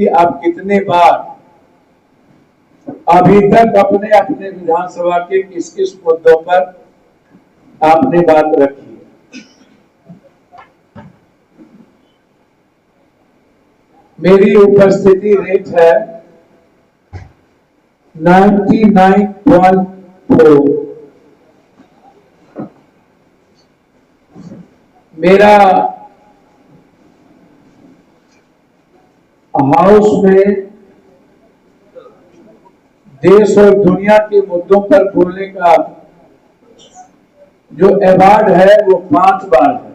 कि आप कितने बार अभी तक अपने अपने विधानसभा के किस किस मुद्दों पर आपने बात रखी है। मेरी उपस्थिति रेट है 99.4। मेरा हाउस में देश और दुनिया के मुद्दों पर बोलने का जो अवार्ड है वो 5 बार है।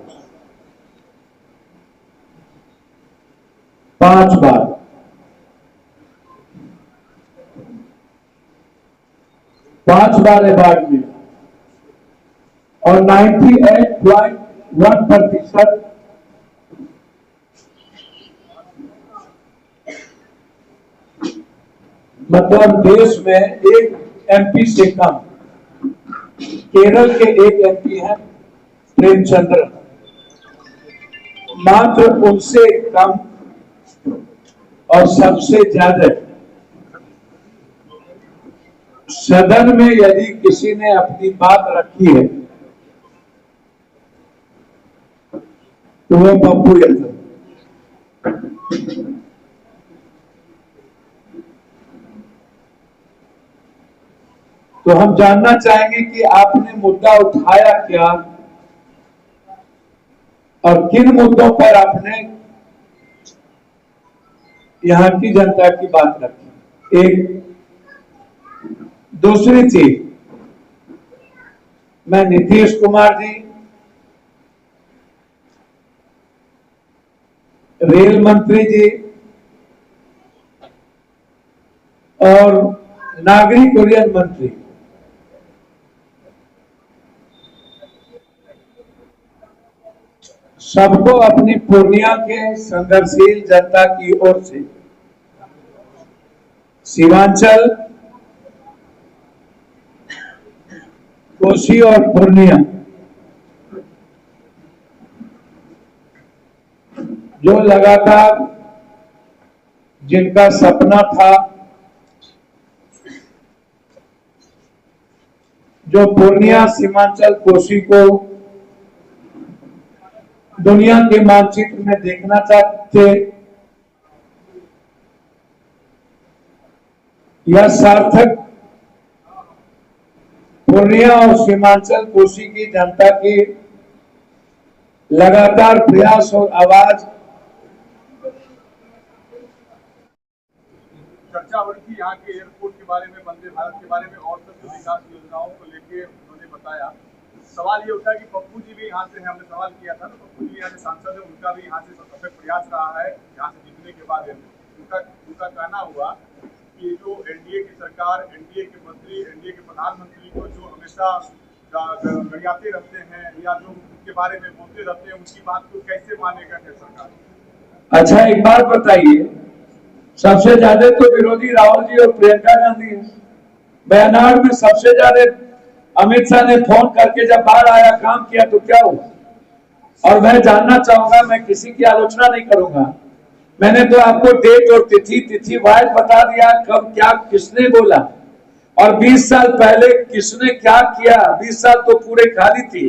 5 बार। 5 बार अवार्ड मिला और 98.1% मतलब देश में एक एमपी से कम। केरल के एक एमपी हैं प्रेमचंद्र, मात्र उनसे कम और सबसे ज्यादा सदन में यदि किसी ने अपनी बात रखी है तो वो पप्पू यादव। तो हम जानना चाहेंगे कि आपने मुद्दा उठाया क्या और किन मुद्दों पर आपने यहां की जनता की बात रखी। एक दूसरी चीज, मैं नीतीश कुमार जी, रेल मंत्री जी और नागरिक उड्डयन मंत्री सबको अपनी पूर्णिया के संघर्षशील जनता की ओर से सीमांचल, कोसी और पूर्णिया जो लगातार जिनका सपना था, जो पूर्णिया सीमांचल कोसी को दुनिया के मानचित्र में देखना चाहते, यह सार्थक पूर्णिया और सीमांचल कोसी की जनता की लगातार प्रयास और आवाज। चर्चा हो रही थी यहाँ के एयरपोर्ट के बारे में, वंदे भारत के बारे में और सब विकास योजनाओं को लेकर उन्होंने बताया। सवाल ये उठा कि पप्पू जी भी यहाँ से, हमने सवाल किया था, तो पप्पू जी यहाँ के सांसद है, उनका भी यहाँ से सतत प्रयास रहा है यहाँ से जीतने के बाद। उनका कहना हुआ कि जो एनडीए की सरकार, एनडीए के मंत्री, एनडीए के प्रधानमंत्री को जो हमेशा गरियाते रहते हैं या जो उनके बारे में बोलते रहते हैं, उनकी बात को कैसे मानेगा क्या सरकार। अच्छा, एक बात बताइए, सबसे ज्यादा तो विरोधी राहुल जी और प्रियंका गांधी है। बयानार में सबसे ज्यादा अमित शाह ने फोन करके जब बाहर आया काम किया तो क्या हुआ। और मैं जानना चाहूंगा, मैं किसी की आलोचना नहीं करूंगा, मैंने तो आपको डेट और तिथि वाइज बता दिया, कब क्या किसने बोला और 20 साल पहले किसने क्या किया। 20 साल तो पूरे खाली थी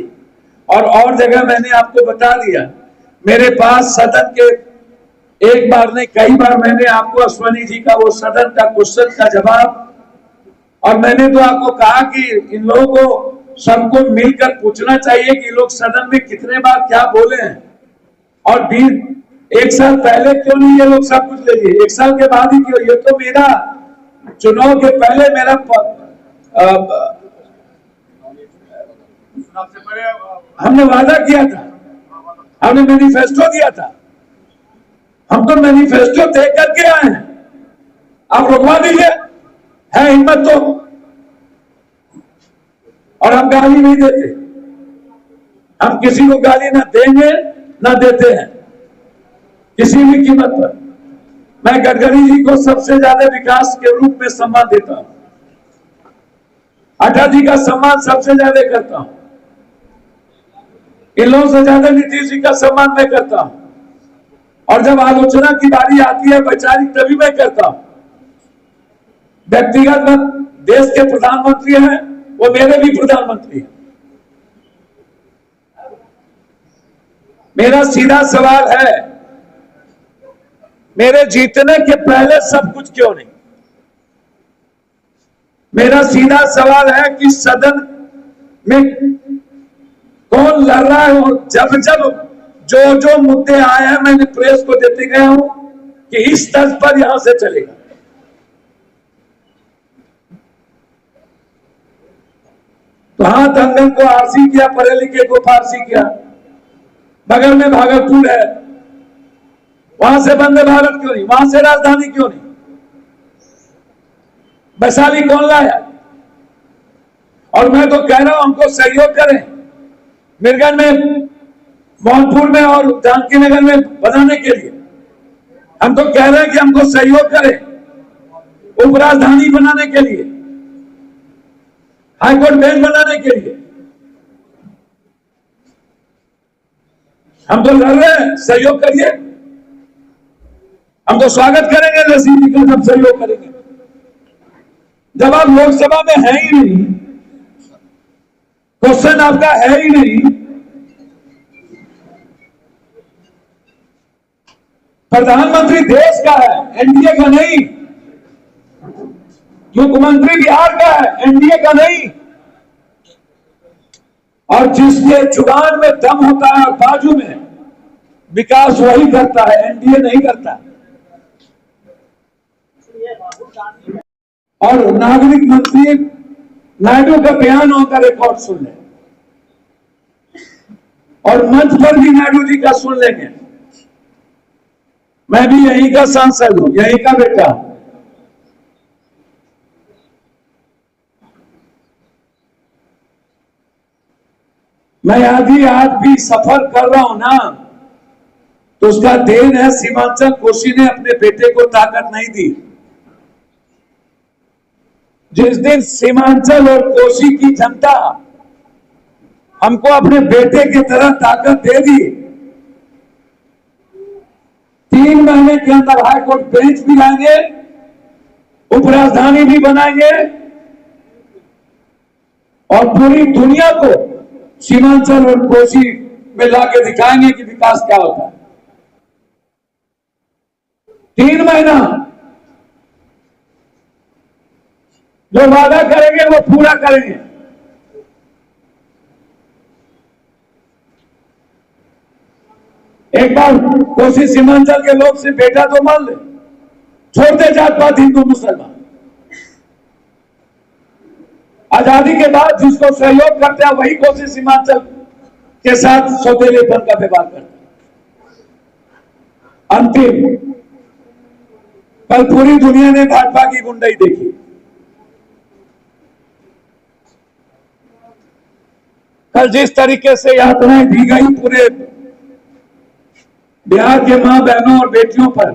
और जगह मैंने आपको बता दिया। मेरे पास सदन के एक बार नहीं कई बार मैंने आपको अश्वनी जी का वो सदन का क्वेश्चन का जवाब, और मैंने तो आपको कहा कि इन लोगों को सबको मिलकर पूछना चाहिए कि लोग सदन में कितने बार क्या बोले हैं और 1 साल पहले क्यों नहीं ये लोग सब कुछ ले लिए, 1 साल के बाद ही क्यों। ये तो मेरा चुनाव के पहले मेरा हमने वादा किया था, हमने मैनिफेस्टो दिया था, हम तो मैनिफेस्टो तय करके आए हैं। आप रुकवा दीजिए, है हिम्मत तो। और हम गाली नहीं देते, हम किसी को गाली ना देंगे ना देते हैं किसी भी कीमत पर। मैं गडकरी जी को सबसे ज्यादा विकास के रूप में सम्मान देता हूं, अटल जी का सम्मान सबसे ज्यादा करता हूं, इन लोगों से ज्यादा नीतीश जी का सम्मान मैं करता हूं। और जब आलोचना की बारी आती है वैचारिक, तभी मैं करता हूं। व्यक्तिगत मत, देश के प्रधानमंत्री हैं, वो मेरे भी प्रधानमंत्री हैं। मेरा सीधा सवाल है, मेरे जीतने के पहले सब कुछ क्यों नहीं? मेरा सीधा सवाल है कि सदन में कौन लड़ रहा है, और जब जब जो मुद्दे आए हैं मैंने प्रेस को देते गया हूं कि इस तर्ज पर यहां से चलेगा। तो हाथ अंगन को आरसी किया, पढ़े लिखे को फारसी किया। बगल में भागलपुर है, वहां से वंदे भारत क्यों नहीं, वहां से राजधानी क्यों नहीं? वैशाली कौन लाया? और मैं तो कह रहा हूं हमको सहयोग करें, मीरगंज में, मोहनपुर में और जानकी नगर में बनाने के लिए। हम तो कह रहे हैं कि हमको सहयोग करें उपराजधानी बनाने के लिए, हाईकोर्ट बेंच बनाने के लिए। हम तो लड़ रहे हैं, सहयोग करिए। हम तो स्वागत करेंगे रसीदी का जब सहयोग करेंगे। जब आप लोकसभा में है ही नहीं, क्वेश्चन आपका है ही नहीं, प्रधानमंत्री देश का है, एनडीए का नहीं, मुख्यमंत्री बिहार का है, एनडीए का नहीं। और जिसके जुबान में दम होता है और बाजू में, विकास वही करता है, एनडीए नहीं करता। और नागरिक मंत्री नायडू का बयान होकर रिकॉर्ड सुन लें, और मंच पर भी नायडू जी का सुन लेंगे। मैं भी यहीं का सांसद हूं, यहीं का बेटा। मैं आज भी सफर कर रहा हूं ना, तो उसका देन है सीमांचल कोसी ने अपने बेटे को ताकत नहीं दी। जिस दिन सीमांचल और कोसी की जनता हमको अपने बेटे की तरह ताकत दे दी, 3 महीने के अंदर हाईकोर्ट बेंच भी लाएंगे, उपराजधानी भी बनाएंगे, और पूरी दुनिया को सीमांचल और कोसी में लाके दिखाएंगे कि विकास क्या होता है। 3 महीना जो वादा करेंगे वो पूरा करेंगे। एक बार कोसी सीमांचल के लोग से बेटा तो मान ले, छोड़ते जात पात हिंदू मुसलमान। आजादी के बाद जिसको सहयोग करते हैं वही कोसी सीमांचल के साथ सौतेलेपन का व्यवहार करते हैं। अंतिम, कल पूरी दुनिया ने भाजपा की गुंडाई देखी। कल जिस तरीके से यातनाएं दी गई पूरे बिहार के मां बहनों और बेटियों पर,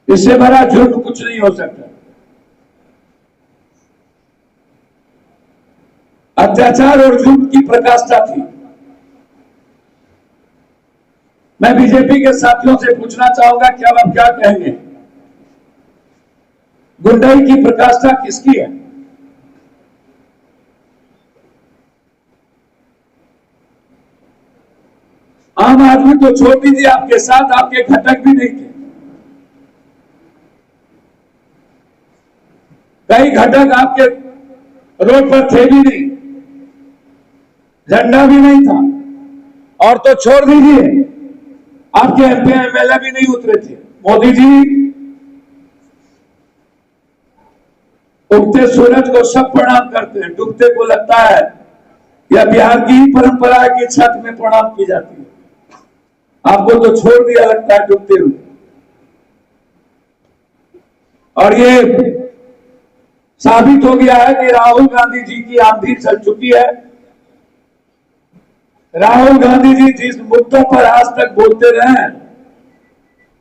इससे बड़ा जुर्म कुछ नहीं हो सकता। अत्याचार और जुर्म की प्रकाष्ठा थी। मैं बीजेपी के साथियों से पूछना चाहूंगा कि अब आप क्या कहेंगे? गुंडाई की प्रकाष्ठा किसकी है? आम आदमी तो छोड़ दीजिए, आपके साथ आपके घटक भी नहीं थे। कई घटक आपके रोड पर थे भी नहीं, झंडा भी नहीं था, और तो छोड़ दीजिए आपके एमपी एमएलए भी नहीं उतरे थे। मोदी जी उगते सूरज को सब प्रणाम करते हैं, डूबते को लगता है यह बिहार की ही परंपरा है कि छठ में प्रणाम की जाती है। आपको तो छोड़ दिया लगता है डूबते हुए। और ये साबित हो गया है कि राहुल गांधी जी की आंधी चल चुकी है। राहुल गांधी जी जिस मुद्दों पर आज तक बोलते रहे,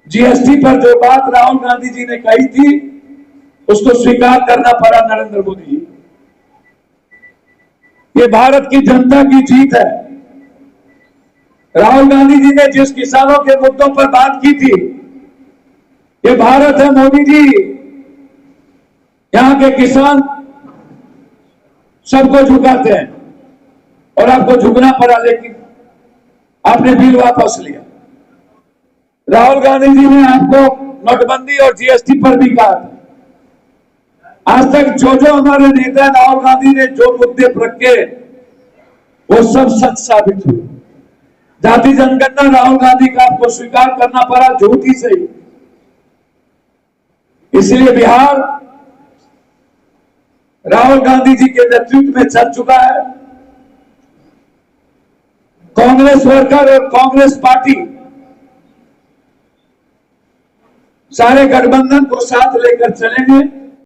जीएसटी पर जो बात राहुल गांधी जी ने कही थी, उसको स्वीकार करना पड़ा नरेंद्र मोदी जी। ये भारत की जनता की जीत है। राहुल गांधी जी ने जिस किसानों के मुद्दों पर बात की थी, ये भारत है मोदी जी, यहां के किसान सबको झुकाते हैं और आपको झुकना पड़ा, लेकिन आपने बिल वापस लिया। राहुल गांधी जी ने आपको नोटबंदी और जीएसटी पर भी कहा था। आज तक जो हमारे नेता राहुल गांधी ने जो मुद्दे रखे वो सब सच साबित हुए। जाति जनगणना राहुल गांधी का आपको स्वीकार करना पड़ा, झूठ ही सही। इसलिए बिहार राहुल गांधी जी के नेतृत्व में चल चुका है। कांग्रेस वर्कर और कांग्रेस पार्टी सारे गठबंधन को साथ लेकर चलेंगे।